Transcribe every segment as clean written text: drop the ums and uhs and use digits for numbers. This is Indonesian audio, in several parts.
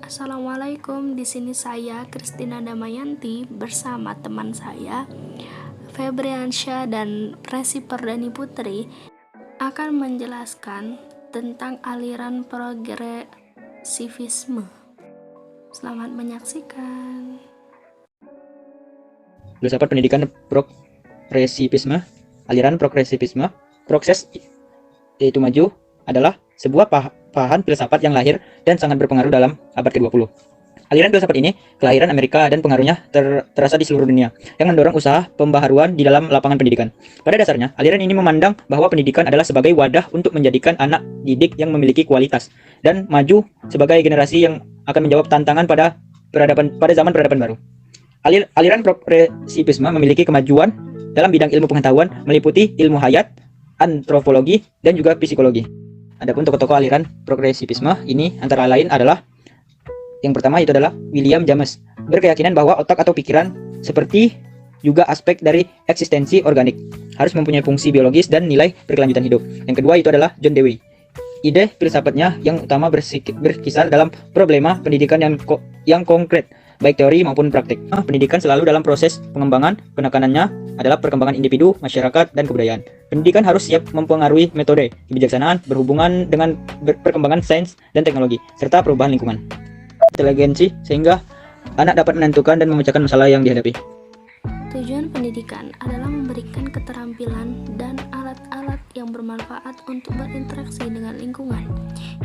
Assalamualaikum, di sini saya Kristina Damayanti bersama teman saya Febriansyah dan Resi Perdani Putri akan menjelaskan tentang aliran progresivisme. Selamat menyaksikan. Filsafat pendidikan progresivisme. Aliran progresivisme, proses yaitu maju, adalah sebuah paham filsafat yang lahir dan sangat berpengaruh dalam abad ke-20. Aliran filsafat ini kelahiran Amerika dan pengaruhnya terasa di seluruh dunia, yang mendorong usaha pembaharuan di dalam lapangan pendidikan. Pada dasarnya, aliran ini memandang bahwa pendidikan adalah sebagai wadah untuk menjadikan anak didik yang memiliki kualitas dan maju sebagai generasi yang akan menjawab tantangan pada zaman peradaban baru. Aliran progresivisme memiliki kemajuan dalam bidang ilmu pengetahuan meliputi ilmu hayat, antropologi, dan juga psikologi. Adapun tokoh-tokoh aliran progresivisme ini antara lain adalah yang pertama itu adalah William James, berkeyakinan bahwa otak atau pikiran seperti juga aspek dari eksistensi organik harus mempunyai fungsi biologis dan nilai berkelanjutan hidup. Yang kedua itu adalah John Dewey. Ide filsafatnya yang utama berkisar dalam problema pendidikan yang konkret, baik teori maupun praktik. Pendidikan selalu dalam proses pengembangan, penekanannya adalah perkembangan individu, masyarakat, dan kebudayaan. Pendidikan harus siap mempengaruhi metode kebijaksanaan berhubungan dengan perkembangan sains dan teknologi, serta perubahan lingkungan. Inteligensi sehingga anak dapat menentukan dan memecahkan masalah yang dihadapi. Tujuan pendidikan adalah memberikan keterampilan dan alat-alat yang bermanfaat untuk berinteraksi dengan lingkungan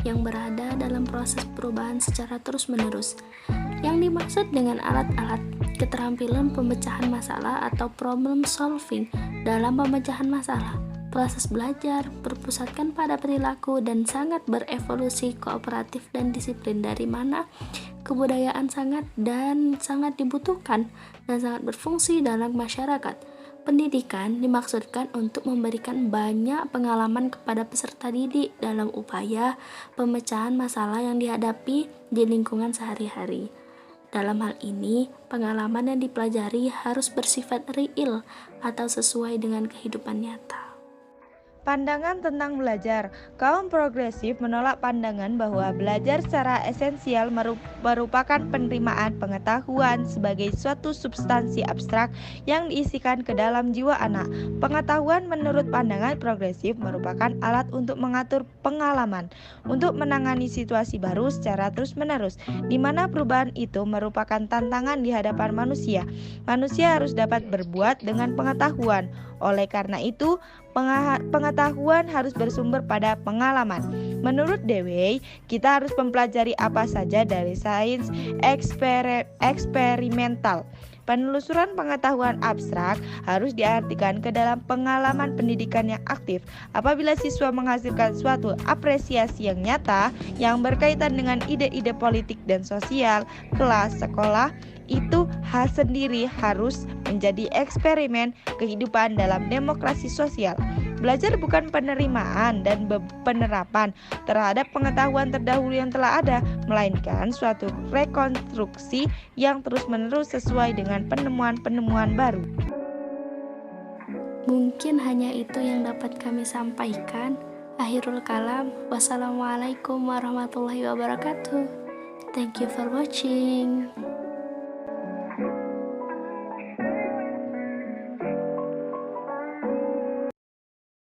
yang berada dalam proses perubahan secara terus-menerus. Yang dimaksud dengan alat-alat, keterampilan pemecahan masalah atau problem solving dalam pemecahan masalah. Proses belajar berpusatkan pada perilaku dan sangat berevolusi kooperatif dan disiplin, dari mana kebudayaan sangat dibutuhkan dan sangat berfungsi dalam masyarakat. Pendidikan dimaksudkan untuk memberikan banyak pengalaman kepada peserta didik dalam upaya pemecahan masalah yang dihadapi di lingkungan sehari-hari. Dalam hal ini, pengalaman yang dipelajari harus bersifat real atau sesuai dengan kehidupan nyata. Pandangan tentang belajar. Kaum progresif menolak pandangan bahwa belajar secara esensial merupakan penerimaan pengetahuan sebagai suatu substansi abstrak yang diisikan ke dalam jiwa anak. Pengetahuan menurut pandangan progresif merupakan alat untuk mengatur pengalaman, untuk menangani situasi baru secara terus-menerus, di mana perubahan itu merupakan tantangan di hadapan manusia. Manusia harus dapat berbuat dengan pengetahuan. Oleh karena itu, pengetahuan harus bersumber pada pengalaman. Menurut Dewey, kita harus mempelajari apa saja dari sains eksperimental. Penelusuran pengetahuan abstrak harus diartikan ke dalam pengalaman pendidikan yang aktif. Apabila siswa menghasilkan suatu apresiasi yang nyata yang berkaitan dengan ide-ide politik dan sosial, kelas sekolah, itu sendiri harus menjadi eksperimen kehidupan dalam demokrasi sosial. Belajar bukan penerimaan dan penerapan terhadap pengetahuan terdahulu yang telah ada, melainkan suatu rekonstruksi yang terus-menerus sesuai dengan penemuan-penemuan baru. Mungkin hanya itu yang dapat kami sampaikan. Akhirul kalam. Wassalamualaikum warahmatullahi wabarakatuh. Thank you for watching.